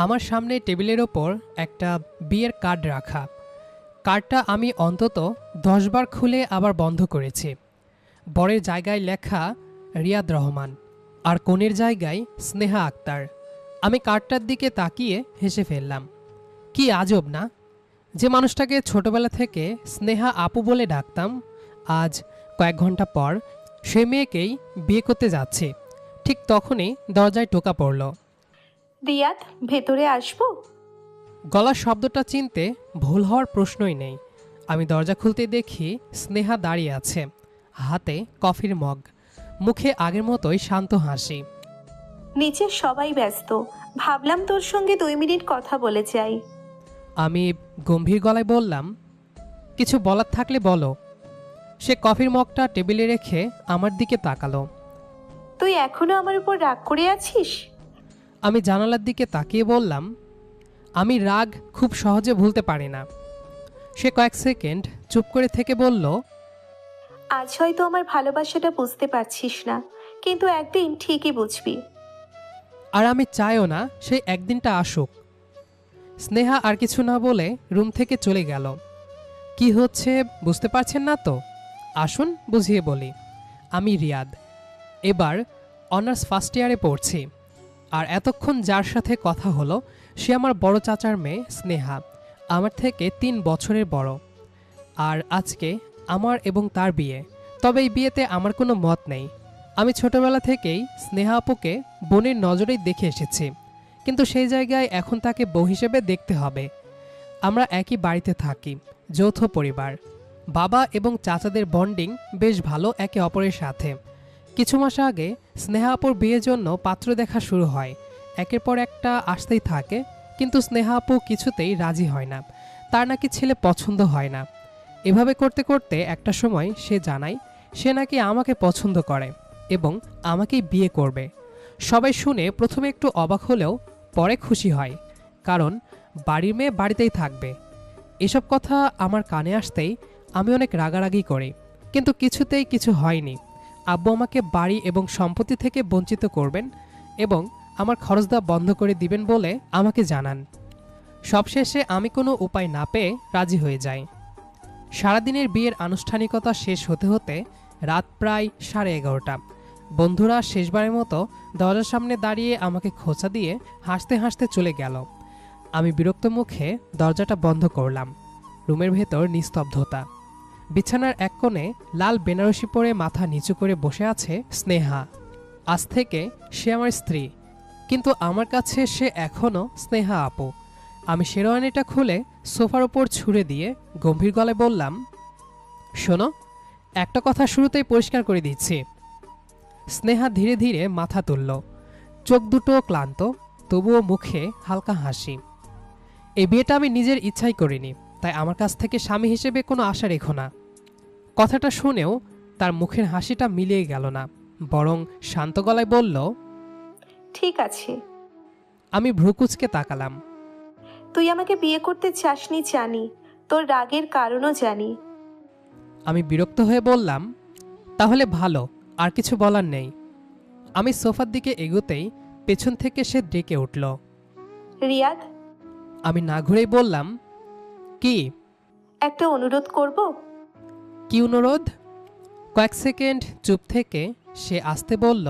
আমার সামনে টেবিলের ওপর একটা বিয়ের কার্ড রাখা। কার্ডটা আমি অন্তত 10 বার খুলে আবার বন্ধ করেছি। বরের জায়গায় লেখা রিয়াদ রহমান আর কনের জায়গায় স্নেহা আক্তার। আমি কার্ডটার দিকে তাকিয়ে হেসে ফেললাম। কি আজব না, যে মানুষটাকে ছোটবেলা থেকে স্নেহা আপু বলে ডাকতাম, আজ কয়েক ঘন্টা পর সে মেয়েকেই বিয়ে করতে যাচ্ছে। ঠিক তখনই দরজায় টোকা পড়ল। রিয়াদ, ভেতরে আসবো? গলার শব্দটা চিনতে ভুল হওয়ার প্রশ্নই নেই। আমি দরজা খুলতে দেখি স্নেহা দাঁড়িয়ে আছে, হাতে কফির মগ, মুখে আগের মতোই শান্ত হাসি। নিচে সবাই ব্যস্ত, ভাবলাম তোর সঙ্গে 2 মিনিট কথা বলে যাই। আমি গম্ভীর গলায় বললাম, কিছু বলার থাকলে বলো। সে কফির মগটা টেবিলে রেখে আমার দিকে তাকালো। তুই এখনো আমার উপর রাগ করে আছিস? আমি জানালার দিকে তাকিয়ে বললাম, আমি রাগ খুব সহজে ভুলতে পারি না। সে কয়েক সেকেন্ড চুপ করে থেকে বলল, আজ হয়তো আমার ভালোবাসাটা বুঝতে পারছিস না, কিন্তু একদিন ঠিকই বুঝবি। আর আমি চাইও না সেই একদিনটা আসুক। স্নেহা আর কিছু না বলে রুম থেকে চলে গেল। কি হচ্ছে বুঝতে পারছেন না তো? আসুন বুঝিয়ে বলি। আমি রিয়াদ, এবার অনার্স ফার্স্ট ইয়ারে পড়ছি। আর এতক্ষণ যার সাথে কথা হলো সে আমার বড় চাচার মেয়ে স্নেহা, আমার থেকে 3 বছরের বড়। আর আজকে আমার এবং তার বিয়ে। তবে এই বিয়েতে আমার কোনো মত নেই। আমি ছোটবেলা থেকেই স্নেহা আপুকে বোনের নজরেই দেখে এসেছি, কিন্তু সেই জায়গায় এখন তাকে বউ হিসেবে দেখতে হবে। আমরা একই বাড়িতে থাকি, যৌথ পরিবার। বাবা এবং চাচাদের বন্ডিং বেশ ভালো একে অপরের সাথে। কিছু মাস আগে স্নেহা আপুর বিয়ের জন্য পাত্র দেখা শুরু হয়। একের পর একটা আসতেই থাকে, কিন্তু স্নেহা আপু কিছুতেই রাজি হয় না। তার নাকি ছেলে পছন্দ হয় না। এভাবে করতে করতে একটা সময় সে জানায় সে নাকি আমাকে পছন্দ করে এবং আমাকেই বিয়ে করবে। সবাই শুনে প্রথমে একটু অবাক হলেও পরে খুশি হয়, কারণ বাড়ির মেয়ে বাড়িতেই থাকবে। এসব কথা আমার কানে আসতেই আমি অনেক রাগারাগি করি, কিন্তু কিছুতেই কিছু হয়নি। আব্বু আমাকে বাড়ি এবং সম্পত্তি থেকে বঞ্চিত করবেন এবং আমার খরচ দেওয়া বন্ধ করে দিবেন বলে আমাকে জানান। সবশেষে আমি কোনো উপায় না পেয়ে রাজি হয়ে যাই। সারাদিনের বিয়ের আনুষ্ঠানিকতা শেষ হতে হতে রাত প্রায় 11:30। বন্ধুরা শেষবারের মতো দরজার সামনে দাঁড়িয়ে আমাকে খোঁচা দিয়ে হাসতে হাসতে চলে গেল। আমি বিরক্ত মুখে দরজাটা বন্ধ করলাম। রুমের ভেতর নিস্তব্ধতা। বিছানার এক কোণে লাল বেনারসি পরে মাথা নিচু করে বসে আছে স্নেহা। আজ থেকে সে আমার স্ত্রী, কিন্তু আমার কাছে সে এখনও স্নেহা আপু। আমি শেরওয়ানিটা খুলে সোফার ওপর ছুঁড়ে দিয়ে গম্ভীর গলায় বললাম, শোনো, একটা কথা শুরুতেই পরিষ্কার করে দিচ্ছি। স্নেহা ধীরে ধীরে মাথা তুলল, চোখ দুটো ক্লান্ত, তবুও মুখে হালকা হাসি। এই বিয়েটা আমি নিজের ইচ্ছাই করিনি, তাই আমার কাছ থেকে স্বামী হিসেবে কোনো আশা রেখো না। কথাটা শুনেও তার মুখের হাসিটা মিলিয়ে গেল না, বরং শান্ত গলায় বলল, ঠিক আছে। আমি ভ্রুকুচকে তাকালাম। তুই আমাকে বিয়ে করতে চাসনি জানি, তোর রাগের কারণও জানি। আমি বিরক্ত হয়ে বললাম, তাহলে ভালো, আর কিছু বলার নেই। আমি সোফার দিকে এগোতেই পেছন থেকে সে ডেকে উঠল। রিয়াদ, আমি না ঘুরেই বললাম, কি? একটা অনুরোধ করব? কি অনুরোধ? কয়েক সেকেন্ড চুপ থেকে সে আস্তে বলল,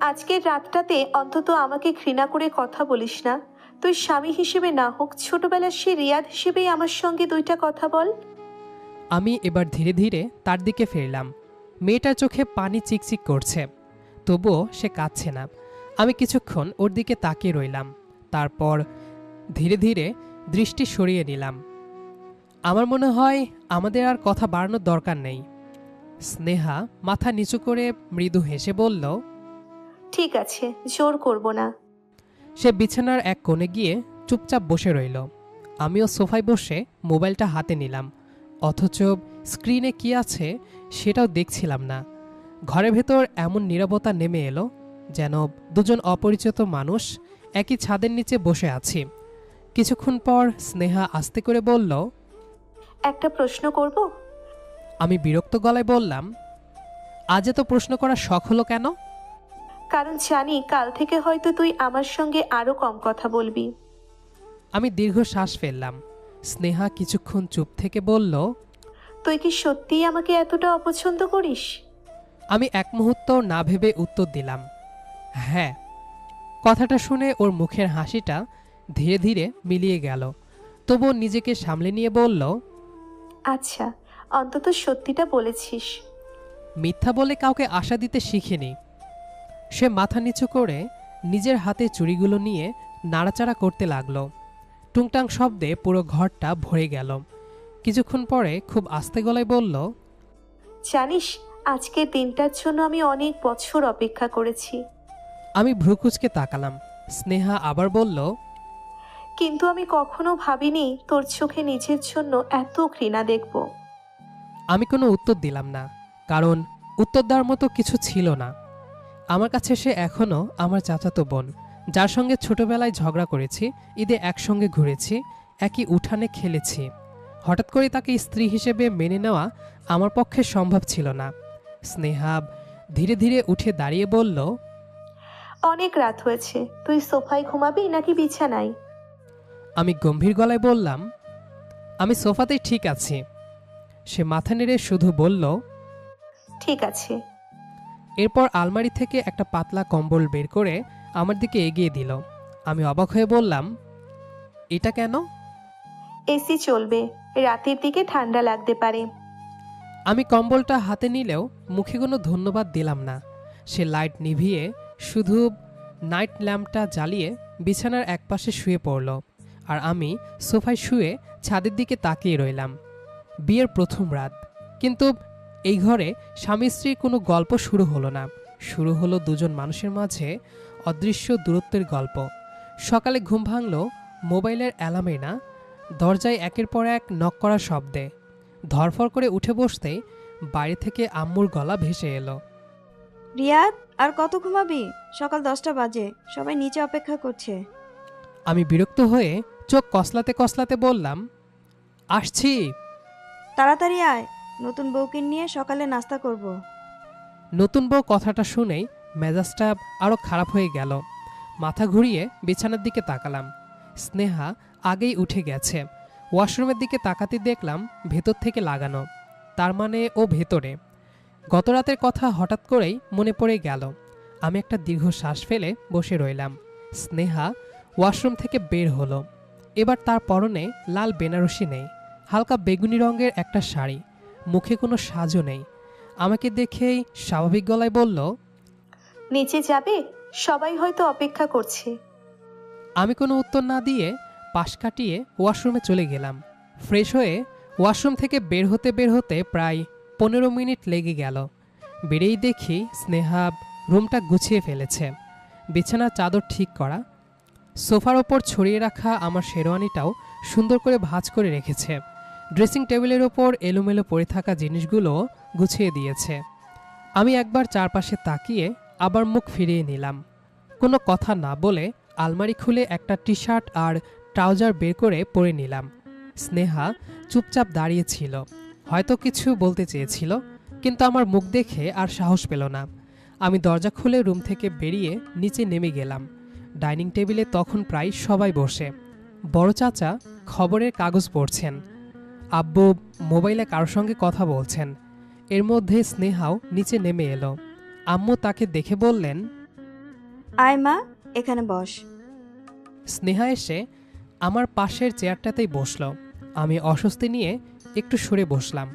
আজকের রাতটাতে অন্তত আমাকে ঘৃণা করে কথা বলিস না। তুই স্বামী হিসেবে না হোক, ছোটবেলার সে রিয়াদ হিসেবেই আমার সঙ্গে 2টা কথা বল। আমি এবার ধীরে ধীরে তার দিকে ফিরলাম। মেয়েটার চোখে পানি চিকচিক করছে, তবুও সে কাঁদছে না। আমি কিছুক্ষণ ওর দিকে তাকিয়ে রইলাম, তারপর ধীরে ধীরে দৃষ্টি সরিয়ে নিলাম। আমার মনে হয় আমাদের আর কথা বাড়ানোর দরকার নেই। স্নেহা মাথা নিচু করে মৃদু হেসে বলল, ঠিক আছে, জোর করব না। সে বিছানার এক কোণে গিয়ে চুপচাপ বসে রইল। আমিও সোফায় বসে মোবাইলটা হাতে নিলাম, অথচ স্ক্রিনে কি আছে সেটাও দেখছিলাম না। ঘরের ভেতর এমন নীরবতা নেমে এলো, যেন দুজন অপরিচিত মানুষ একই ছাদের নিচে বসে আছি। কিছুক্ষণ পর স্নেহা আস্তে করে বলল, একটা প্রশ্ন করব? আমি বিরক্ত গলায় বললাম, আজ এত প্রশ্ন করার শখ হলো কেন? কারণ জানি কাল থেকে হয়তো তুই আমার সঙ্গে আরো কম কথা বলবি। আমি দীর্ঘ শ্বাস ফেললাম। স্নেহা কিছুক্ষণ চুপ থেকে বলল, তুই কি সত্যিই আমাকে এতটা অপছন্দ করিস? আমি এক মুহূর্ত না ভেবে উত্তর দিলাম, হ্যাঁ। কথাটা শুনে ওর মুখের হাসিটা ধীরে ধীরে মিলিয়ে গেল, তবুও নিজেকে সামলে নিয়ে বলল, আচ্ছা, অন্তত সত্যিটা বলেছিস। মিথ্যা বলে কাউকে আশা দিতে শিখিনি। সে মাথা নিচু করে নিজের হাতে চুড়িগুলো নিয়ে নাড়াচাড়া করতে লাগলো। টুংটাং শব্দে পুরো ঘরটা ভরে গেল। কিছুক্ষণ পরে খুব আস্তে গলায় বলল, জানিস, আজকের দিনটার জন্য আমি অনেক বছর অপেক্ষা করেছি। আমি ভ্রুকুচকে তাকালাম। স্নেহা আবার বলল, কিন্তু আমি কখনো ভাবিনি তোর চোখে নিজের জন্য এত ঘৃণা দেখব। আমি কোনো উত্তর দিলাম না, কারণ উত্তর দেওয়ার মতো কিছু ছিল না। আমার কাছে সে এখনও আমার চাচাতো বোন, যার সঙ্গে ছোটবেলায় ঝগড়া করেছি, ঈদে একসঙ্গে ঘুরেছি, একই উঠানে খেলেছি। হঠাৎ করে তাকে স্ত্রী হিসেবে মেনে নেওয়া আমার পক্ষে সম্ভব ছিল না। স্নেহা ধীরে ধীরে উঠে দাঁড়িয়ে বলল, অনেক রাত হয়েছে, তুই সোফায় ঘুমাবি নাকি বিছানায়? আমি গম্ভীর গলায় বললাম, আমি সোফাতেই ঠিক আছি। সে মাথা নেড়ে শুধু বলল, ঠিক আছে। এরপর আলমারি থেকে একটা পাতলা কম্বল বের করে আমার দিকে এগিয়ে দিল। আমি অবাক হয়ে বললাম, এটা কেন? এসি চলবে, রাতের দিকে ঠান্ডা লাগতে পারে। আমি কম্বলটা হাতে নিলেও মুখে কোনো ধন্যবাদ দিলাম না। সে লাইট নিভিয়ে শুধু নাইট ল্যাম্পটা জ্বালিয়ে বিছানার একপাশে শুয়ে পড়ল, আর আমি সোফায় শুয়ে ছাদের দিকে তাকিয়ে রইলাম। বিয়ের প্রথম রাত, কিন্তু এই ঘরে স্বামী স্ত্রীর কোনো গল্প শুরু হলো না। শুরু হলো দুজন মানুষের মাঝে অদৃশ্য দূরত্বের গল্প। সকালে ঘুম ভাঙল মোবাইলের অ্যালার্মে না, দরজায় একের পর এক নক করার শব্দে। ধরফর করে উঠে বসতেই বাইরে থেকে আম্মুর গলা ভেসে এলো, রিয়াদ, আর কত ঘুমাবি? সকাল 10টা বাজে, সবাই নিচে অপেক্ষা করছে। আমি বিরক্ত হয়ে চোখ কসলাতে কসলাতে বললাম, আসছি। তাড়াতাড়ি আয়, নতুন বউকে নিয়ে সকালে নাস্তা করব। নতুন বউ কথাটা শুনেই মেজাজটা আরও খারাপ হয়ে গেল। মাথা ঘুরিয়ে বিছানার দিকে তাকালাম। স্নেহা আগেই উঠে গেছে। ওয়াশরুমের দিকে তাকাতে দেখলাম ভেতর থেকে লাগানো, তার মানে ও ভেতরে। গত রাতের কথা হঠাৎ করেই মনে পড়ে গেল। আমি একটা দীর্ঘ শ্বাস ফেলে বসে রইলাম। স্নেহা ওয়াশরুম থেকে বের হলো। এবার তার পরনে লাল বেনারসি নেই, হালকা বেগুনি রঙের একটা শাড়ি, মুখে কোনো সাজও নেই। আমাকে দেখেই স্বাভাবিক গলায় বলল, নিচে যাবে? সবাই হয়তো অপেক্ষা করছে। আমি কোনো উত্তর না দিয়ে পাশ কাটিয়ে ওয়াশরুমে চলে গেলাম। ফ্রেশ হয়ে ওয়াশরুম থেকে বের হতে প্রায় 15 মিনিট লেগে গেল। বেরেই দেখি স্নেহা রুমটা গুছিয়ে ফেলেছে। বিছানার চাদর ঠিক করা, সোফার ওপর ছড়িয়ে রাখা আমার শেরওয়ানিটাও সুন্দর করে ভাঁজ করে রেখেছে। ড্রেসিং টেবিলের ওপর এলোমেলো পড়ে থাকা জিনিসগুলো গুছিয়ে দিয়েছে। আমি একবার চারপাশে তাকিয়ে আবার মুখ ফিরিয়ে নিলাম। কোনো কথা না বলে আলমারি খুলে একটা টি শার্ট আর ট্রাউজার বের করে পরে নিলাম। স্নেহা চুপচাপ দাঁড়িয়েছিল, হয়তো কিছু বলতে চেয়েছিল, কিন্তু আমার মুখ দেখে আর সাহস পেল না। আমি দরজা খুলে রুম থেকে বেরিয়ে নিচে নেমে গেলাম। ডাইনিং টেবিলে তখন প্রায় সবাই বসে। বড় চাচা খবরের কাগজ পড়ছেন, আব্বু মোবাইলে কারোর সঙ্গে কথা বলছেন। এর মধ্যে স্নেহাও নিচে নেমে এলো। আম্মু তাকে দেখে বললেন, আয় মা, এখানে বস। স্নেহা এসে আমার পাশের চেয়ারটাতেই বসল। আমি অস্বস্তি নিয়ে একটু সরে বসলাম।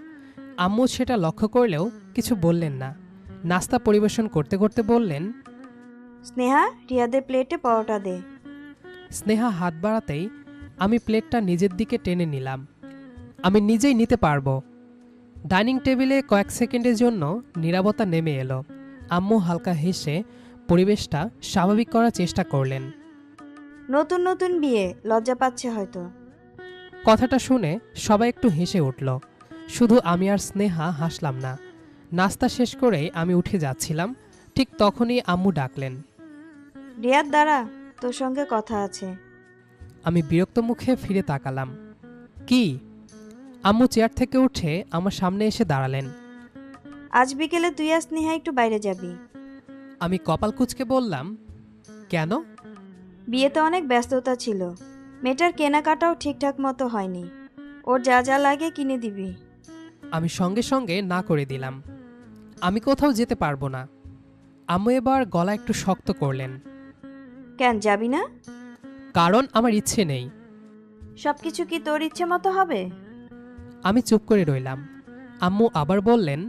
আম্মু সেটা লক্ষ্য করলেও কিছু বললেন না। নাস্তা পরিবেশন করতে করতে বললেন, স্নেহা, রিয়াদের প্লেটে পরোটা দে। স্নেহা হাত বাড়াতেই আমি প্লেটটা নিজের দিকে টেনে নিলাম। আমি নিজেই নিতে পারবো। ডাইনিং টেবিলে কয়েক সেকেন্ডের জন্য নীরবতা নেমে এলো। আম্মু হালকা হেসে পরিবেশটা স্বাভাবিক করার চেষ্টা করলেন। নতুন নতুন বিয়ে, লজ্জা পাচ্ছে হয়তো। কথাটা শুনে সবাই একটু হেসে উঠল, শুধু আমি আর স্নেহা হাসলাম না। নাস্তা শেষ করেই আমি উঠে যাচ্ছিলাম, ঠিক তখনই আম্মু ডাকলেন। রিয়াদ দাঁড়া, তোর সঙ্গে কথা আছে। আমি বিরক্ত মুখে ফিরে তাকালাম। কি? আম্মু চেয়ার থেকে উঠে আমার সামনে এসে দাঁড়ালেন। আজ বিকেলে তুই আর স্নেহা একটু বাইরে যাবি। আমি কপাল কুঁচকে বললাম, কেন? বিয়েতে অনেক ব্যস্ততা ছিল, মেয়েটার কেনাকাটাও ঠিকঠাক মতো হয়নি। ওর যা যা লাগে কিনে দিবি। আমি সঙ্গে সঙ্গে না করে দিলাম। আমি কোথাও যেতে পারবো না। আম্মু এবার গলা একটু শক্ত করলেন। কেন যাবি না? কারণ আমার ইচ্ছে নেই। সব কিছু কি তোর ইচ্ছে মতো হবে? আমি চুপ করে রইলাম। আম্মু আবার বললেন,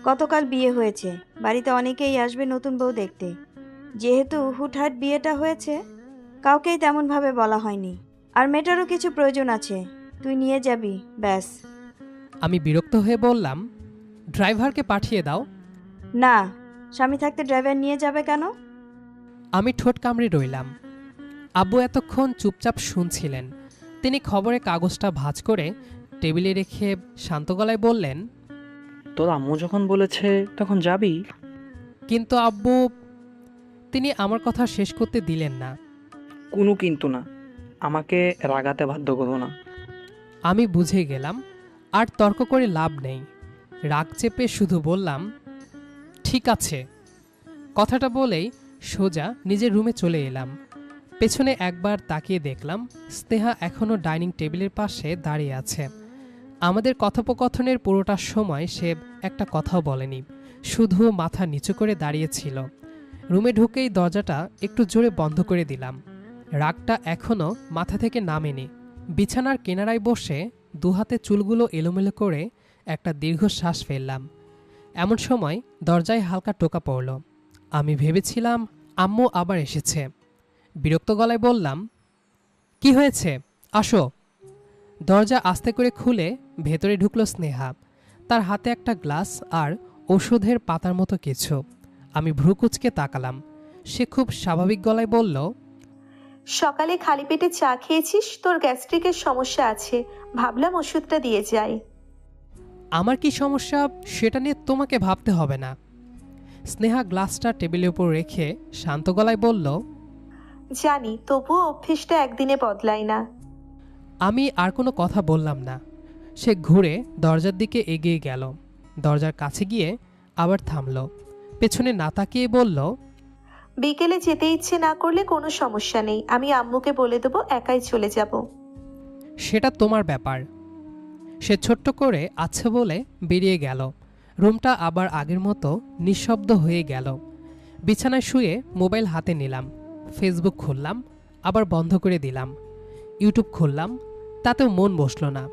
গতকাল বিয়ে হয়েছে, বাড়িতে অনেকেই আসবে নতুন বউ দেখতে। যেহেতু হুটহাট বিয়েটা হয়েছে, কাউকেই তেমনভাবে বলা হয়নি। আর মেয়েটারও কিছু প্রয়োজন আছে, তুই নিয়ে যাবি, ব্যাস। আমি বিরক্ত হয়ে বললাম, ড্রাইভারকে পাঠিয়ে দাও। না, স্বামী থাকতে ড্রাইভার নিয়ে যাবে কেন? আমি ঠোঁট কামড়ে রইলাম। আব্বু এতক্ষণ চুপচাপ শুনছিলেন। তিনি খবরের কাগজটা ভাঁজ করে টেবিলে রেখে শান্ত গলায় বললেন, তোর আম্মু যখন বলেছে তখন যাবি। কিন্তু আব্বু। তিনি আমার কথা শেষ করতে দিলেন না। কোনো কিন্তু না, আমাকে রাগাতে বাধ্য করো না। আমি বুঝে গেলাম আর তর্ক করে লাভ নেই। রাগ চেপে শুধু বললাম, ঠিক আছে। কথাটা বলেই সোজা নিজের রুমে চলে এলাম। পেছনে একবার তাকিয়ে দেখলাম স্নেহা এখনও ডাইনিং টেবিলের পাশে দাঁড়িয়ে আছে। আমাদের কথোপকথনের পুরোটা সময় সে একটা কথাও বলেনি, শুধু মাথা নিচু করে দাঁড়িয়েছিল। রুমে ঢুকেই দরজাটা একটু জোরে বন্ধ করে দিলাম। রাগটা এখনও মাথা থেকে নামেনি। বিছানার কিনারায় বসে দুহাতে চুলগুলো এলোমেলো করে একটা দীর্ঘশ্বাস ফেললাম। এমন সময় দরজায় হালকা টোকা পড়ল। আমি ভেবেছিলাম আম্মু আবার এসেছে। বিরক্ত গলায় বললাম, কি হয়েছে, আসো। দরজা আস্তে করে খুলে ভেতরে ঢুকলো স্নেহা। তার হাতে একটা গ্লাস আর ওষুধের পাতার মতো কিছু। আমি ভ্রুকুচকে তাকালাম। সে খুব স্বাভাবিক গলায় বলল, সকালে খালি পেটে চা খেয়েছিস, তোর গ্যাস্ট্রিকের সমস্যা আছে, ভাবলাম ওষুধটা দিয়ে যাই। আমার কি সমস্যা সেটা নিয়ে তোমাকে ভাবতে হবে না। স্নেহা গ্লাসটা টেবিলের উপর রেখে শান্ত গলায় বলল, জানি, তবুও অভ্যেসটা একদিনে বদলায় না। আমি আর কোনো কথা বললাম না। সে ঘুরে দরজার দিকে এগিয়ে গেল। দরজার কাছে গিয়ে আবার থামল। পেছনে না তাকিয়ে বলল, বিকেলে যেতে ইচ্ছে না করলে কোনো সমস্যা নেই, আমি আম্মুকে বলে দেবো, একাই চলে যাব। সেটা তোমার ব্যাপার। সে ছোট্ট করে আচ্ছা বলে বেরিয়ে গেল। রুমটা আবার আগের মতো নিঃশব্দ হয়ে গেল। বিছানায় শুয়ে মোবাইল হাতে নিলাম। ফেসবুক খুললাম, আবার বন্ধ করে দিলাম। ইউটিউব খুললাম, তাতেও মন বসল না।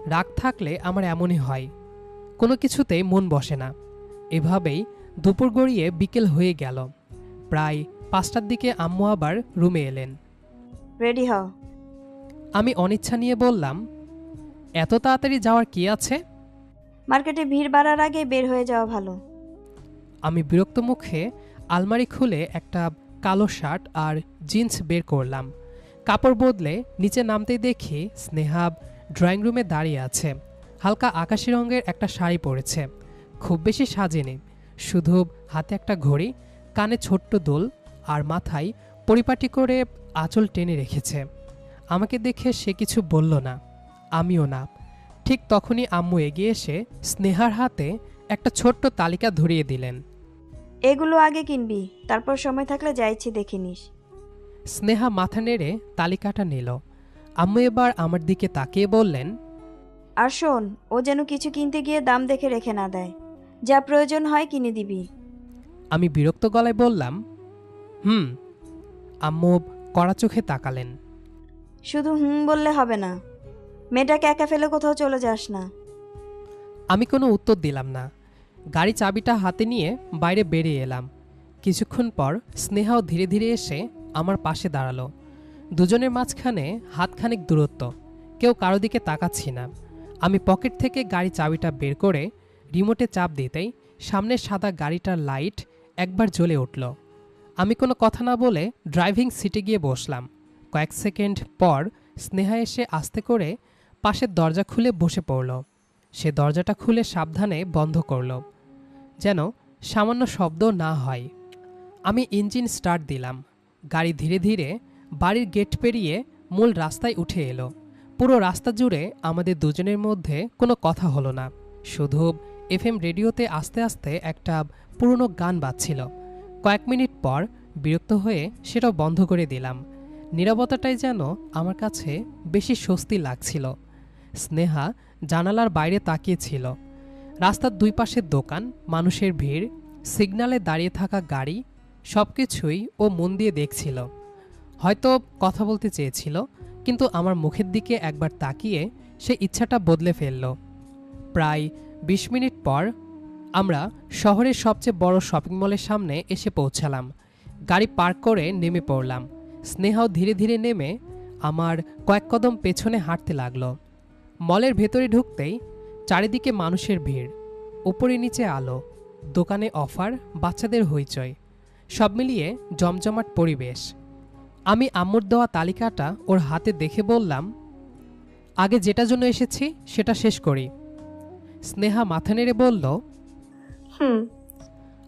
রাগ থাকলে আমার এমনই হয়, কোনো কিছুতেই মন বসে না। এভাবেই দুপুর গড়িয়ে বিকেল হয়ে গেল। প্রায় 5টার দিকে আম্মু আবার রুমে এলেন। রেডি হও। আমি অনিচ্ছা নিয়ে বললাম, এত তাড়াতাড়ি যাওয়ার কি আছে? মার্কেটে ভিড় বাড়ার আগে বের হয়ে যাওয়া ভালো। আমি বিরক্ত মুখে আলমারি খুলে একটা কালো শার্ট আর জিন্স বের করলাম। কাপড় বদলে নিচে নামতেই দেখি স্নেহা ড্রয়িং রুমে দাঁড়িয়ে আছে। হালকা আকাশি রঙের একটা শাড়ি পরেছে, খুব বেশি সাজেনি, শুধু হাতে একটা ঘড়ি, কানে ছোট্ট দুল আর মাথায় পরিপাটি করে আঁচল টেনে রেখেছে। আমাকে দেখে সে কিছু বলল না, আমিও না। ঠিক তখনই আম্মু এগিয়ে এসে স্নেহার হাতে একটা ছোট্ট তালিকা ধরিয়ে দিলেন। এগুলো আগে কিনবি, তারপর সময় থাকলে যা ইচ্ছে দেখে নিস। স্নেহা মাথা নেড়ে তালিকাটা নিল। আম্মু এবার আমার দিকে তাকিয়ে বললেন, আর শোন, ও যেন কিছু কিনতে গিয়ে দাম দেখে রেখে না দেয়। যা প্রয়োজন হয় কিনে দিবি। আমি বিরক্ত গলায় বললাম, হুম। আম্মু কড়া চোখে তাকালেন। শুধু হুম বললে হবে না, মেয়েটাকে একা ফেলে কোথাও চলে যাস না। আমি কোনো উত্তর দিলাম না। গাড়ি চাবিটা হাতে নিয়ে বাইরে বেরিয়ে এলাম। কিছুক্ষণ পর স্নেহাও ধীরে ধীরে এসে আমার পাশে দাঁড়ালো। দুজনের মাঝখানে হাতখানেক দূরত্ব, কেউ কারো দিকে তাকাচ্ছি না। আমি পকেট থেকে গাড়ি চাবিটা বের করে রিমোটে চাপ দিতেই সামনের সাদা গাড়িটার লাইট একবার জ্বলে উঠল। আমি কোনো কথা না বলে ড্রাইভিং সিটে গিয়ে বসলাম। কয়েক সেকেন্ড পর স্নেহা এসে আস্তে করে পাশের দরজা খুলে বসে পড়ল। সে দরজাটা খুলে সাবধানে বন্ধ করল, যেন সামান্য শব্দ না হয়। আমি ইঞ্জিন স্টার্ট দিলাম। গাড়ি ধীরে ধীরে বাড়ির গেট পেরিয়ে মূল রাস্তায় উঠে এলো। পুরো রাস্তা জুড়ে আমাদের দুজনের মধ্যে কোনো কথা হলো না, শুধু এফএম রেডিওতে আস্তে আস্তে একটা পুরনো গান বাজছিল। কয়েক মিনিট পর বিরক্ত হয়ে সেটাও বন্ধ করে দিলাম। নীরবতাটাই যেন আমার কাছে বেশি স্বস্তি লাগছিল। স্নেহা জানালার বাইরে তাকিয়েছিল। রাস্তার দুই পাশের দোকান, মানুষের ভিড়, সিগন্যালে দাঁড়িয়ে থাকা গাড়ি, সব কিছুই ও মন দিয়ে দেখছিল। হয়তো কথা বলতে চেয়েছিল, কিন্তু আমার মুখের দিকে একবার তাকিয়ে সে ইচ্ছাটা বদলে ফেলল। প্রায় ২০ মিনিট পর আমরা শহরের সবচেয়ে বড় শপিং মলের সামনে এসে পৌঁছালাম। গাড়ি পার্ক করে নেমে পড়লাম। স্নেহাও ধীরে ধীরে নেমে আমার কয়েক কদম পেছনে হাঁটতে লাগলো। মলের ভেতরে ঢুকতেই চারিদিকে মানুষের ভিড়, উপরে নিচে আলো, দোকানে অফার, বাচ্চাদের হইচই, সব মিলিয়ে জমজমাট পরিবেশ। আমি আম্মুর দেওয়া তালিকাটা ওর হাতে দেখে বললাম, আগে যেটার জন্য এসেছি সেটা শেষ করি। স্নেহা মাথা নেড়ে বলল, হুম।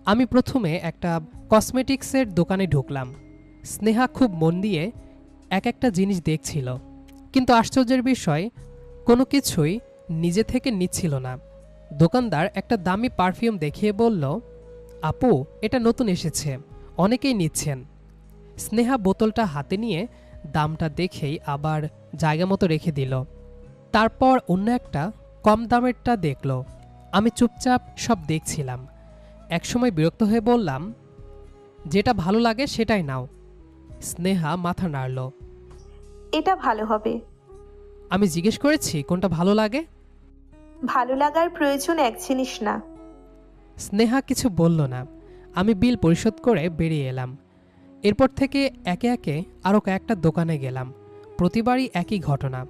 আমি প্রথমে একটা কসমেটিক্সের দোকানে ঢুকলাম। স্নেহা খুব মন দিয়ে এক একটা জিনিস দেখছিল, কিন্তু আশ্চর্যের বিষয় কোনো কিছুই নিজে থেকে নিচ্ছিল না। দোকানদার একটা দামি পারফিউম দেখিয়ে বলল, আপু, এটা নতুন এসেছে, অনেকেই নিচ্ছেন। স্নেহা বোতলটা হাতে নিয়ে দামটা দেখেই আবার জায়গা মতো রেখে দিল। তারপর অন্য একটা কম দামেরটা দেখল। আমি চুপচাপ সব দেখছিলাম। একসময় বিরক্ত হয়ে বললাম, যেটা ভালো লাগে সেটাই নাও। স্নেহা মাথা নাড়ল। এটা ভালো হবে। আমি জিজ্ঞেস করেছি কোনটা ভালো লাগে। ভালো লাগার প্রয়োজন এক জিনিস না। স্নেহা কিছু বলল না। আমি বিল পরিশোধ করে বেরিয়ে এলাম। এরপর থেকে একে একে আরও কয়েকটা দোকানে গেলাম। প্রতিবারই একই ঘটনা,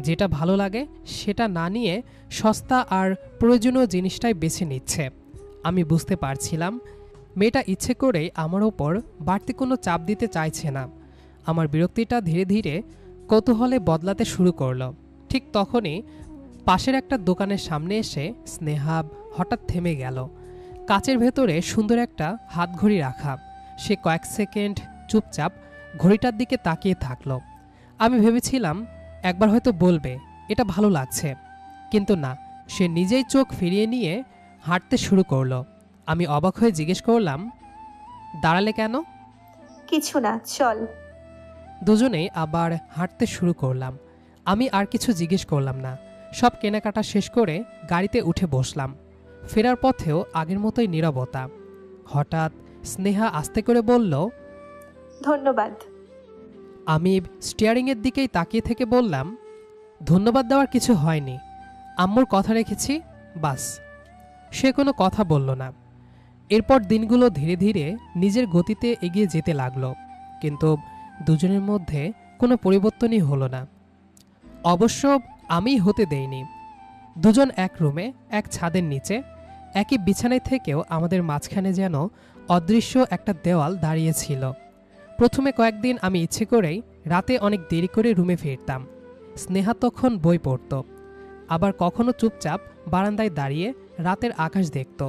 যেটা ভালো লাগে সেটা না নিয়ে সস্তা আর প্রয়োজনীয় জিনিসটাই বেছে নিচ্ছে। আমি বুঝতে পারছিলাম মেয়েটা ইচ্ছে করেই আমার ওপর বাড়তি কোনো চাপ দিতে চাইছে না। আমার বিরক্তিটা ধীরে ধীরে কৌতূহলে বদলাতে শুরু করলো। ঠিক তখনই পাশের একটা দোকানের সামনে এসে স্নেহা হঠাৎ থেমে গেল। কাচের ভেতরে সুন্দর একটা হাতঘড়ি রাখা। সে কয়েক সেকেন্ড চুপচাপ ঘড়িটার দিকে তাকিয়ে থাকলো। আমি ভেবেছিলাম একবার হয়তো বলবে এটা ভালো লাগছে, কিন্তু না, সে নিজেই চোখ ফিরিয়ে নিয়ে হাঁটতে শুরু করলো। আমি অবাক হয়ে জিজ্ঞেস করলাম, দাঁড়ালে কেন? কিছু না, চল। দুজনেই আবার হাঁটতে শুরু করলাম। আমি আর কিছু জিজ্ঞেস করলাম না। সব কেনাকাটা শেষ করে গাড়িতে উঠে বসলাম। ফেরার পথেও আগের মতোই নীরবতা। হঠাৎ স্নেহা আস্তে করে বলল, ধন্যবাদ। আমি স্টিয়ারিংয়ের দিকেই তাকিয়ে থেকে বললাম, ধন্যবাদ দেওয়ার কিছু হয়নি, আম্মুর কথা রেখেছি, বাস। সে কোনো কথা বলল না। এরপর দিনগুলো ধীরে ধীরে নিজের গতিতে এগিয়ে যেতে লাগলো, কিন্তু দুজনের মধ্যে কোনো পরিবর্তনই হলো না। অবশ্য আমিই হতে দেইনি। দুজন এক রুমে, এক ছাদের নিচে, একই বিছানায় থেকেও আমাদের মাঝখানে যেন অদৃশ্য একটা দেওয়াল দাঁড়িয়েছিল। প্রথমে কয়েকদিন আমি ইচ্ছে করেই রাতে অনেক দেরি করে রুমে ফিরতাম। স্নেহা তখন বই পড়ত, আবার কখনো চুপচাপ বারান্দায় দাঁড়িয়ে রাতের আকাশ দেখত।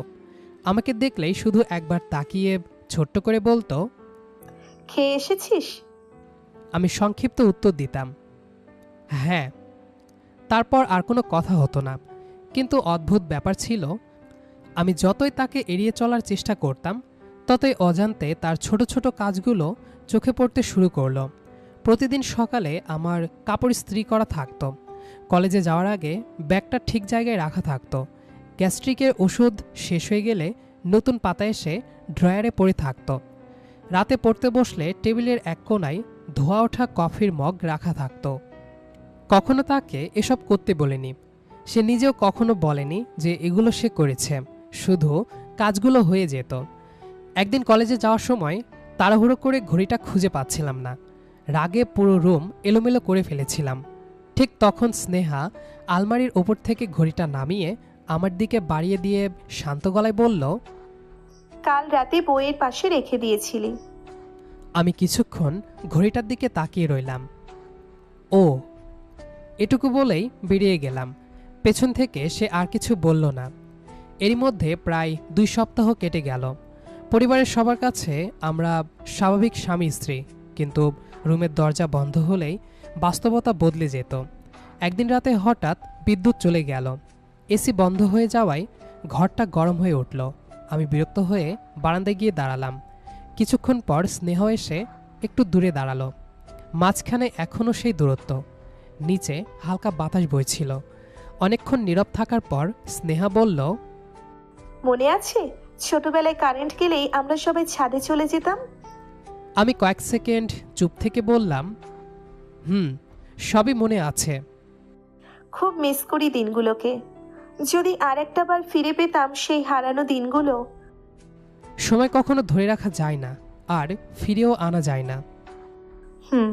আমাকে দেখলেই শুধু একবার তাকিয়ে ছোট্ট করে বলতো, খেয়ে এসেছিস? আমি সংক্ষিপ্ত উত্তর দিতাম, হ্যাঁ। তারপর আর কোনো কথা হতো না। কিন্তু অদ্ভুত ব্যাপার ছিল, আমি যতই তাকে এড়িয়ে চলার চেষ্টা করতাম, ততই অজান্তে তার ছোট ছোট কাজগুলো চোখে পড়তে শুরু করলো। প্রতিদিন সকালে আমার কাপড় ইস্ত্রি করা থাকতো, কলেজে যাওয়ার আগে ব্যাগটা ঠিক জায়গায় রাখা থাকতো, গ্যাস্ট্রিকের ওষুধ শেষ হয়ে গেলে নতুন পাতা এসে ড্রয়ারে পড়ে থাকতো, রাতে পড়তে বসলে টেবিলের এক কোণায় ধোয়া ওঠা কফির মগ রাখা থাকতো। কখনো তাকে এসব করতে বলিনি, সে নিজেও কখনো বলেনি যে এগুলো সে করেছে, শুধু কাজগুলো হয়ে যেত। একদিন কলেজে যাওয়ার সময় তাড়াহুড়ো করে ঘড়িটা খুঁজে পাচ্ছিলাম না। রাগে পুরো রুম এলোমেলো করে ফেলেছিলাম। ঠিক তখন স্নেহা আলমারির ওপর থেকে ঘড়িটা নামিয়ে আমার দিকে বাড়িয়ে দিয়ে শান্ত গলায় বলল, কাল রাতে বইয়ের পাশে রেখে দিয়েছিলি। আমি কিছুক্ষণ ঘড়িটার দিকে তাকিয়ে রইলাম। ও, এটুকু বলেই বেরিয়ে গেলাম। পেছন থেকে সে আর কিছু বলল না। এরই মধ্যে প্রায় 2 সপ্তাহ কেটে গেল। পরিবারের সবার কাছে আমরা স্বাভাবিক স্বামী স্ত্রী, কিন্তু রুমের দরজা বন্ধ হলেই বাস্তবতা বদলে যেত। একদিন রাতে হঠাৎ বিদ্যুৎ চলে গেল। এসি বন্ধ হয়ে যাওয়ায় ঘরটা গরম হয়ে উঠল। আমি বিরক্ত হয়ে বারান্দায় গিয়ে দাঁড়ালাম। কিছুক্ষণ পর স্নেহ এসে একটু দূরে দাঁড়ালো। মাঝখানে এখনও সেই দূরত্ব। নিচে হালকা বাতাস বইছিল। অনেকক্ষণ নীরব থাকার পর স্নেহা বলল, মনে আছে ছোটবেলায় কারেন্ট গেলেই আমরা সবাই ছাদে চলে যেতাম? আমি কয়েক সেকেন্ড চুপ থেকে বললাম, সবই মনে আছে। খুব মিস করি দিনগুলোকে। যদি আর একটা বার ফিরে পেতাম সেই হারানো দিনগুলো। সময় কখনো ধরে রাখা যায় না, আর ফিরেও আনা যায় না। হুম।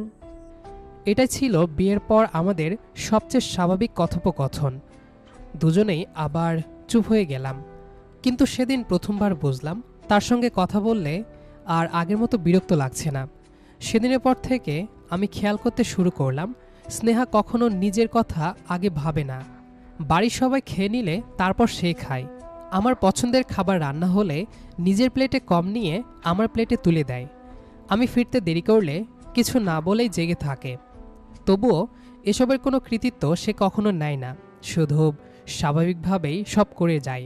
এটাই ছিল বিয়ের পর আমাদের সবচেয়ে স্বাভাবিক কথোপকথন। দুজনেই আবার চুপ হয়ে গেলাম। কিন্তু সেদিন প্রথমবার বুঝলাম তার সঙ্গে কথা বললে আর আগের মতো বিরক্ত লাগছে না। সেদিনের পর থেকে আমি খেয়াল করতে শুরু করলাম, স্নেহা কখনো নিজের কথা আগে ভাবে না। বাড়ির সবাই খেয়ে নিলে তারপর সে খায়। আমার পছন্দের খাবার রান্না হলে নিজের প্লেটে কম নিয়ে আমার প্লেটে তুলে দেয়। আমি ফিরতে দেরি করলে কিছু না বলেই জেগে থাকে। তবুও এসবের কোনো কৃতিত্ব সে কখনো নেয় না, শুধু স্বাভাবিকভাবেই সব করে যায়।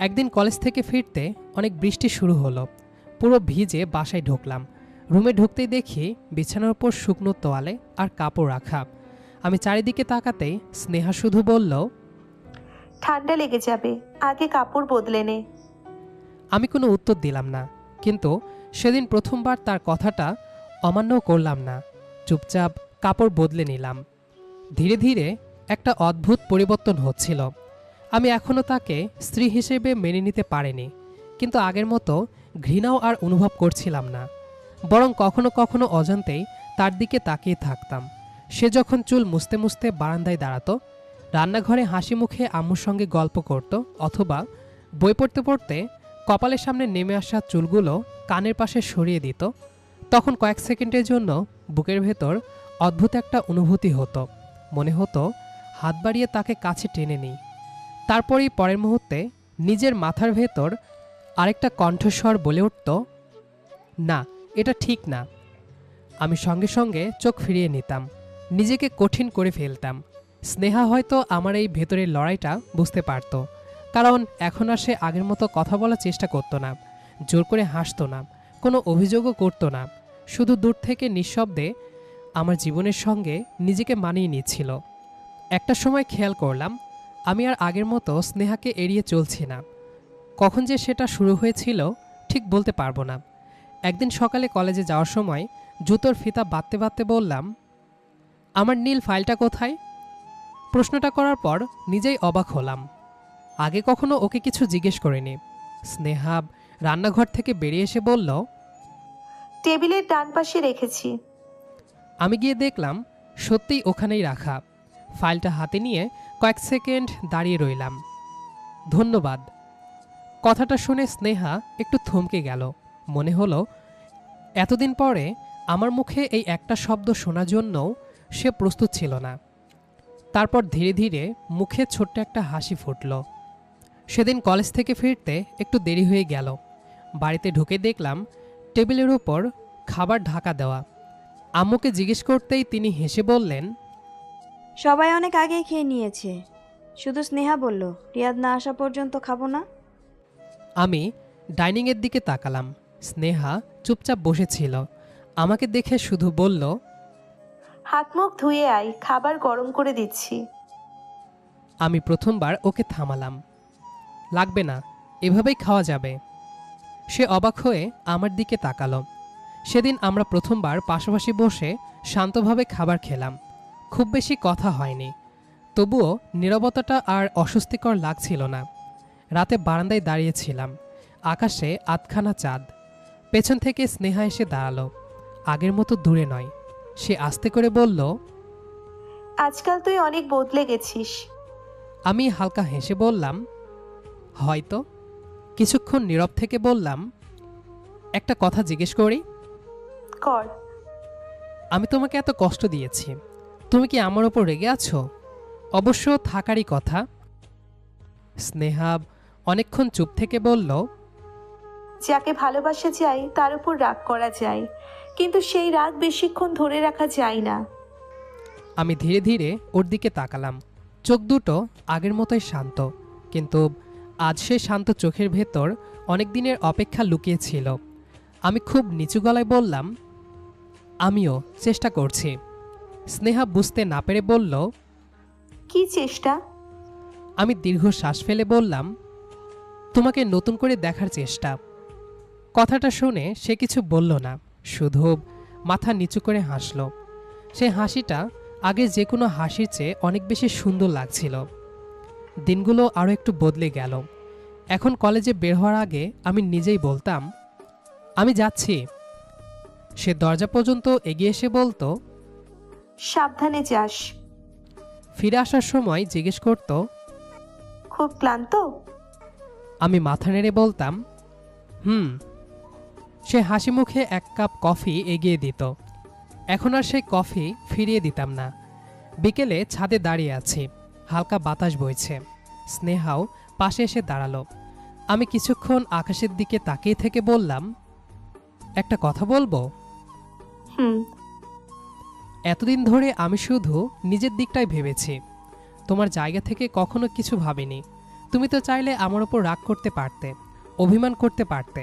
একদিন কলেজ থেকে ফিরতে অনেক বৃষ্টি শুরু হলো। পুরো ভিজে বাসায় ঢুকলাম। রুমে ঢুকতেই দেখি বিছানার উপর শুকনো তোয়ালে আর কাপড় রাখা। আমি চারিদিকে তাকাতেই স্নেহা শুধু বলল, ঠান্ডা লেগে যাবে, আগে কাপড় বদলে নে। আমি কোনো উত্তর দিলাম না, কিন্তু সেদিন প্রথমবার তার কথাটা অমান্য করলাম না। চুপচাপ কাপড় বদলে নিলাম। ধীরে ধীরে একটা অদ্ভুত পরিবর্তন হচ্ছিল। আমি এখনও তাকে স্ত্রী হিসেবে মেনে নিতে পারিনি, কিন্তু আগের মতো ঘৃণাও আর অনুভব করছিলাম না। বরং কখনো কখনো অজান্তেই তার দিকে তাকিয়ে থাকতাম। সে যখন চুল মুছতে মুছতে বারান্দায় দাঁড়াতো, রান্নাঘরে হাসি মুখে আম্মুর সঙ্গে গল্প করত, অথবা বই পড়তে পড়তে কপালের সামনে নেমে আসা চুলগুলো কানের পাশে সরিয়ে দিত, তখন কয়েক সেকেন্ডের জন্য বুকের ভেতর অদ্ভুত একটা অনুভূতি হতো। মনে হতো হাত বাড়িয়ে তাকে কাছে টেনে নিই। তারপরেই পরের মুহূর্তে নিজের মাথার ভেতর আরেকটা কণ্ঠস্বর বলে উঠত, না, এটা ঠিক না। আমি সঙ্গে সঙ্গে চোখ ফিরিয়ে নিতাম, নিজেকে কঠিন করে ফেলতাম। স্নেহা হয়তো আমার এই ভেতরের লড়াইটা বুঝতে পারত, কারণ এখন আর সে আগের মতো কথা বলার চেষ্টা করতো না, জোর করে হাসতো না, কোনো অভিযোগও করতো না। শুধু দূর থেকে নিঃশব্দে আমার জীবনের সঙ্গে নিজেকে মানিয়ে নিচ্ছিল। একটা সময় খেয়াল করলাম আমি আর আগের মতো স্নেহাকে এড়িয়ে চলছি না। কখন যে সেটা শুরু হয়েছিল ঠিক বলতে পারবো না। একদিন সকালে কলেজে যাওয়ার সময় জুতোর ফিতা বাঁধতে বাঁধতে বললাম, আমার নীল ফাইলটা কোথায়? প্রশ্নটা করার পর নিজেই অবাক হলাম। আগে কখনো ওকে কিছু জিজ্ঞেস করিনি। স্নেহা রান্নাঘর থেকে বেরিয়ে এসে বলল, টেবিলের ডান পাশে রেখেছি। আমি গিয়ে দেখলাম সত্যিই ওখানেই রাখা। ফাইলটা হাতে নিয়ে কয়েক সেকেন্ড দাঁড়িয়ে রইলাম। ধন্যবাদ। কথাটা শুনে স্নেহা একটু থমকে গেল। মনে হলো এতদিন পরে আমার মুখে এই একটা শব্দ শোনার জন্যও সে প্রস্তুত ছিল না। তারপর ধীরে ধীরে মুখে ছোট্ট একটা হাসি ফুটল। সেদিন কলেজ থেকে ফিরতে একটু দেরি হয়ে গেল। বাড়িতে ঢুকে দেখলাম টেবিলের উপর খাবার ঢাকা দেওয়া। আম্মুকে জিজ্ঞেস করতেই তিনি হেসে বললেন, সবাই অনেক আগেই খেয়ে নিয়েছে, শুধু স্নেহা বলল রিয়াদ না আসা পর্যন্ত খাবো না। আমি ডাইনিংয়ের দিকে তাকালাম। স্নেহা চুপচাপ বসেছিল। আমাকে দেখে শুধু বলল, হাত মুখ ধুয়ে আয়, খাবার গরম করে দিচ্ছি। আমি প্রথমবার ওকে থামালাম। লাগবে না, এভাবেই খাওয়া যাবে। সে অবাক হয়ে আমার দিকে তাকালো। সেদিন আমরা প্রথমবার পাশাপাশি বসে শান্তভাবে খাবার খেলাম। খুব বেশি কথা হয়নি, তবুও নীরবতাটা আর অস্বস্তিকর লাগছিল না। রাতে বারান্দায় দাঁড়িয়েছিলাম, আকাশে আধখানা চাঁদ। পেছন থেকে স্নেহা এসে দাঁড়ালো। আগের মতো দূরে নয়। সে আস্তে করে বলল, আজকাল তুই অনেক বদলে গেছিস। আমি হালকা হেসে বললাম, হয়তো। কিছুক্ষণ নীরব থেকে বললাম, একটা কথা জিজ্ঞেস করি? কর। আমি তোমাকে এত কষ্ট দিয়েছি, তুমি কি আমার ওপর রেগে আছো? অবশ্য থাকারই কথা। স্নেহা অনেকক্ষণ চুপ থেকে বলল, যাকে ভালোবাসা যায় তার উপর রাগ করা যায়, কিন্তু সেই রাগ বেশিক্ষণ ধরে রাখা যায় না। আমি ধীরে ধীরে ওর দিকে তাকালাম। চোখ দুটো আগের মতোই শান্ত, কিন্তু আজ সেই শান্ত চোখের ভেতর অনেক দিনের অপেক্ষা লুকিয়েছিল। আমি খুব নিচু গলায় বললাম, আমিও চেষ্টা করছি। স্নেহা বুঝতে না পেরে বলল, কি চেষ্টা? আমি দীর্ঘ শ্বাস ফেলে বললাম, তোমাকে নতুন করে দেখার চেষ্টা। কথাটা শুনে সে কিছু বলল না, শুধু মাথা নিচু করে হাসল। সে হাসিটা আগে যে কোনো হাসির চেয়ে অনেক বেশি সুন্দর লাগছিল। দিনগুলো আরও একটু বদলে গেল। এখন কলেজে বের হওয়ার আগে আমি নিজেই বলতাম, আমি যাচ্ছি। সে দরজা পর্যন্ত এগিয়ে এসে বলতো, সাবধানে যাস। ফিরে আসার সময় জিজ্ঞেস করত, খুব ক্লান্ত? আমি মাথা নেড়ে বলতাম, হুম। সে হাসি মুখে এক কাপ কফি এগিয়ে দিত। এখন আর সেই কফি ফিরিয়ে দিতাম না। বিকেলে ছাদে দাঁড়িয়ে আছি, হালকা বাতাস বইছে। স্নেহাও পাশে এসে দাঁড়ালো। আমি কিছুক্ষণ আকাশের দিকে তাকিয়ে থেকে বললাম, একটা কথা বলবো? হুম। এতদিন ধরে আমি শুধু নিজের দিকটাই ভেবেছি, তোমার জায়গা থেকে কখনো কিছু ভাবিনি। তুমি তো চাইলে আমার ওপর রাগ করতে পারতে, অভিমান করতে পারতে,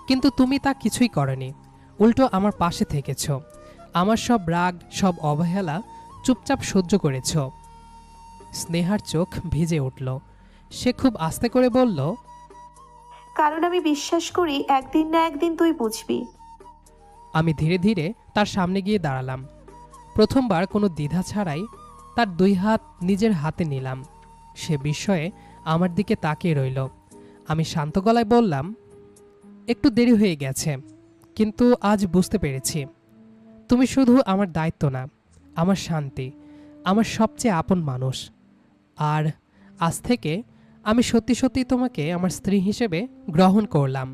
কিন্তু তুমি তা কিছুই করনি। উল্টো আমার পাশে থেকেছ, আমার সব রাগ, সব অবহেলা চুপচাপ সহ্য করেছ। স্নেহার চোখ ভিজে উঠল। সে খুব আস্তে করে বলল, কারণ আমি বিশ্বাস করি একদিন না একদিন তুই বুঝবি। আমি ধীরে ধীরে তার সামনে গিয়ে দাঁড়ালাম। প্রথমবার কোনো দ্বিধা ছাড়াই তার দুই হাত নিজের হাতে নিলাম। সে বিস্ময়ে আমার দিকে তাকিয়ে রইল। আমি শান্ত গলায় বললাম, একটু দেরি হয়ে গেছে, কিন্তু আজ বুঝতে পেরেছি তুমি শুধু আমার দায়িত্ব না, আমার শান্তি, আমার সবচেয়ে আপন মানুষ। আর আজ থেকে আমি সত্যি সত্যি তোমাকে আমার স্ত্রী হিসেবে গ্রহণ করলাম।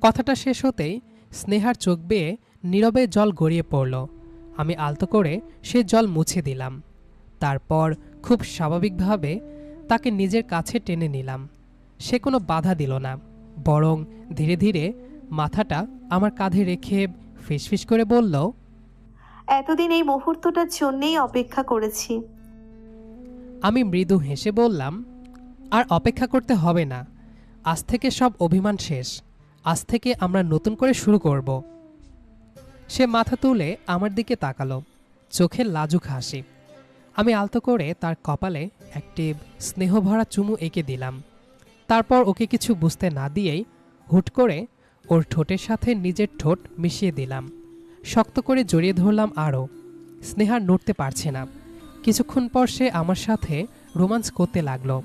কথাটা শেষ হতেই স্নেহার চোখ বেয়ে নীরবে জল গড়িয়ে পড়ল। আমি আলতো করে সে জল মুছে দিলাম। তারপর খুব স্বাভাবিকভাবে তাকে নিজের কাছে টেনে নিলাম। সে কোনো বাধা দিল না, বরং ধীরে ধীরে মাথাটা আমার কাঁধে রেখে ফিসফিস করে বলল, এতদিন এই মুহূর্তটার জন্যেই অপেক্ষা করেছি। আমি মৃদু হেসে বললাম, আর অপেক্ষা করতে হবে না। আজ থেকে সব অভিমান শেষ। আজ থেকে আমরা নতুন করে শুরু করব। সে মাথা তুলে আমার দিকে তাকালো, চোখে লাজুক হাসি। আমি আলতো করে তার কপালে একটি স্নেহভরা চুমু এঁকে দিলাম। তারপর ওকে কিছু বুঝতে না দিয়েই হুট করে ওর ঠোঁটের সাথে নিজের ঠোঁট মিশিয়ে দিলাম। শক্ত করে জড়িয়ে ধরলাম আরও। স্নেহার নড়তে পারছে না। কিছুক্ষণ পর সে আমার সাথে রোমান্স করতে লাগলো।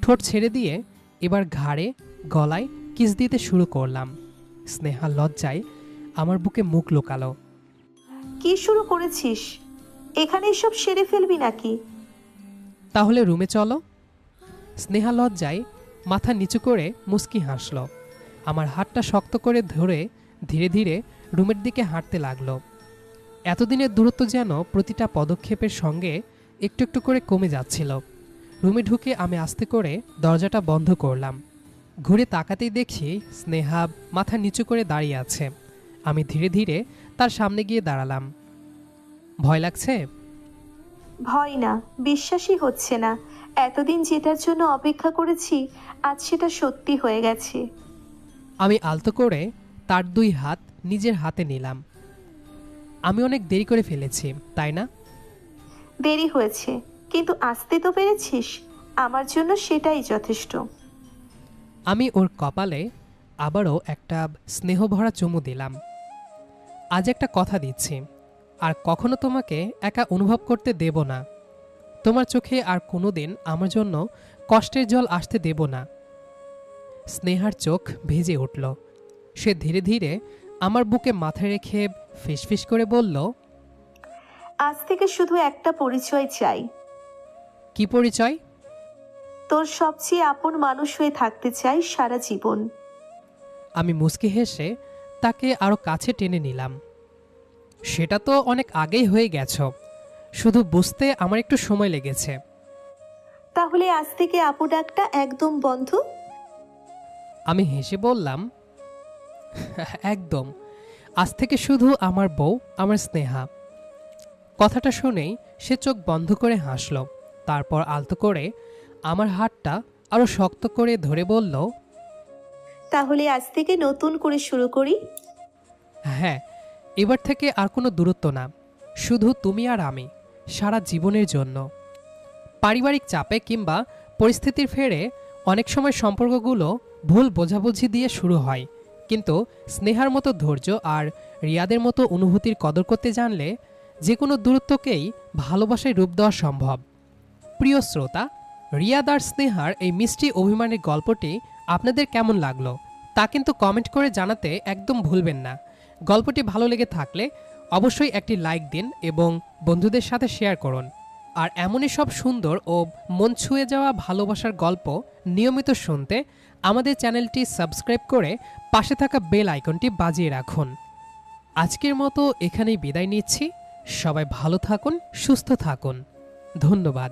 ঠোঁট ছেড়ে দিয়ে এবার ঘাড়ে, গলায় কিস দিতে শুরু করলাম। স্নেহা লজ্জায় আমার বুকে মুখ লুকালো। কি শুরু করেছিস? এখানে সব সেরে ফেলবি নাকি? তাহলে রুমে চলো। স্নেহা লজ্জায় মাথা নিচু করে মুচকি হাসল। আমার হাতটা শক্ত করে ধরে ধীরে ধীরে রুমের দিকে হাঁটতে লাগলো। এতদিনের দূরত্ব যেন প্রতিটা পদক্ষেপের সঙ্গে একটু একটু করে কমে যাচ্ছিল। রুমে ঢুকে আমি আস্তে করে দরজাটা বন্ধ করলাম। ঘুরে তাকাতেই দেখি স্নেহা মাথা নিচু করে দাঁড়িয়ে আছে। আমি ধীরে ধীরে তার সামনে গিয়ে দাঁড়ালাম। ভয় লাগছে? ভয় না, বিশ্বাসই হচ্ছে না। এতদিন যেটার জন্য অপেক্ষা করেছি আজ সেটা সত্যি হয়ে গেছে। আমি আলতো করে তার দুই হাত নিজের হাতে নিলাম। আমি অনেক দেরি করে ফেলেছি, তাই না? দেরি হয়েছে, কিন্তু আসতে তো পেরেছিস। আমার জন্য সেটাই যথেষ্ট। আমি ওর কপালে আবারও একটা স্নেহভরা চুমু দিলাম। আজ একটা কথা দিচ্ছি, আর কখনো তোমাকে একা অনুভব করতে দেব না। তোমার চোখে আর কোনোদিন আমার জন্য কষ্টের জল আসতে দেব না। স্নেহার চোখ ভিজে উঠল। সে ধীরে ধীরে আমার বুকে মাথা রেখে ফিসফিস করে বলল, আজ থেকে শুধু একটা পরিচয় চাই। কি পরিচয়? তোর সবচেয়ে আপন মানুষ হয়ে থাকতে চাই সারা জীবন। আমি মুচকি হেসে তাকে আরো কাছে টেনে নিলাম। সেটা তো অনেক আগেই হয়ে গেছ, শুধু বুঝতে আমার একটু সময় লেগেছে। তাহলে আজ থেকে আপু ডাকটা একদম বন্ধ? আমি হেসে বললাম, একদম। আজ থেকে শুধু আমার বউ, আমার স্নেহা। কথাটা শুনেই সে চোখ বন্ধ করে হাসল। তারপর আলতো করে আমার হাতটা আরো শক্ত করে ধরে বলল, তাহলে আজ থেকে নতুন করে শুরু করি। হ্যাঁ, এবার থেকে আর কোনো দূরত্ব না, শুধু তুমি আর আমি, সারা জীবনের জন্য। পারিবারিক চাপে কিংবা পরিস্থিতির ফেরে অনেক সময় সম্পর্কগুলো ভুল বোঝাবুঝি দিয়ে শুরু হয়, কিন্তু স্নেহার মতো ধৈর্য আর রিয়াদের মতো অনুভূতির কদর করতে জানলে যে কোনো দূরত্বকেই ভালোবাসায় রূপ দেওয়া সম্ভব। প্রিয় শ্রোতা, রিয়াদ আর স্নেহার এই মিষ্টি অভিমানের গল্পটি আপনাদের কেমন লাগলো তা কিন্তু কমেন্ট করে জানাতে একদম ভুলবেন না। গল্পটি ভালো লেগে থাকলে অবশ্যই একটি লাইক দিন এবং বন্ধুদের সাথে শেয়ার করুন। আর এমনই সব সুন্দর ও মন ছুঁয়ে যাওয়া ভালোবাসার গল্প নিয়মিত শুনতে আমাদের চ্যানেলটি সাবস্ক্রাইব করে পাশে থাকা বেল আইকনটি বাজিয়ে রাখুন। আজকের মতো এখানেই বিদায় নিচ্ছি। সবাই ভালো থাকুন, সুস্থ থাকুন। ধন্যবাদ।